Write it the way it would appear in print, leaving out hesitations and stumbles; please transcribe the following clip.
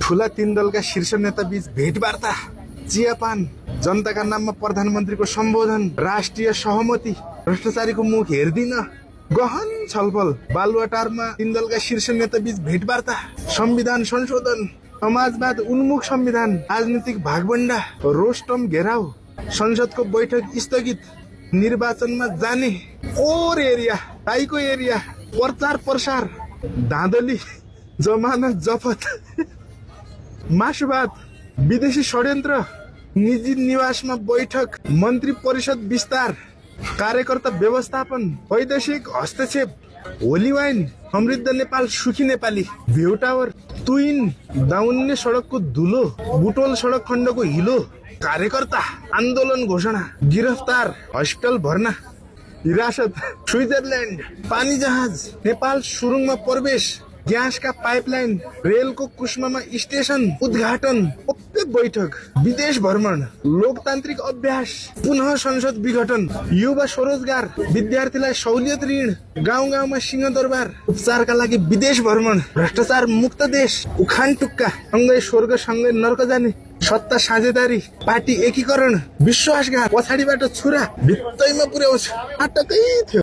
ठूला तीन दल का शीर्ष नेता बीच भेटवार्ता, चियापान, जनता का नाममा प्रधानमंत्री को संबोधन, राष्ट्रीय सहमति, भ्रष्टाचारी को मुख हेर्दिन, गहन छलफल, बालुवाटारमा तीन दल का शीर्ष नेता बीच भेटवार्ता, संविधान संशोधन, समाजवाद उन्मुख संविधान, राजनीतिक भागबण्डा, रोस्टम घेराउ, संसदको बैठक स्थगित, निर्वाचनमा जाने, कोर एरिया, टाइको एरिया, प्रचार प्रसार, धाँधली, जमानत जफत, मासुवाद, विदेशी षड्यन्त्र, निजी निवासमा बैठक, मन्त्री परिषद विस्तार, कार्यकर्ता व्यवस्थापन, वैदेशिक हस्तक्षेप, होली वाइन, समृद्ध नेपाल सुखी नेपाली, भ्यू टावर, तुइन, दाउन्ने सडकको धुलो, बुटोल सडक खण्डको हिलो, कार्यकर्ता, आन्दोलन घोषणा, गिरफ्तार, हस्पिटल भर्ना, हिरासत, स्विजरल्यान्ड, पानी जहाज, नेपाल सुरुङमा प्रवेश, ग्यासका पाइपलाइन, रेलको कुस्मामा स्टेशन उद्घाटन, भव्य बैठक, विदेश भ्रमण, लोकतान्त्रिक अभ्यास, पुनः संसद विघटन, युवा स्वरोजगार, विद्यार्थीलाई सहुलियत ऋण, गाउँ गाउँमा सिंहदरबार, उपचारका लागि विदेश भ्रमण, भ्रष्टाचार मुक्त देश, उखान टुक्का, सँगै स्वर्ग सँगै नर्क जाने, सत्ता साझेदारी, पार्टी एकीकरण, विश्वासघात, पछाडिबाट छुरा भित्तैमा पुर्याउँछ, आटकै थियो।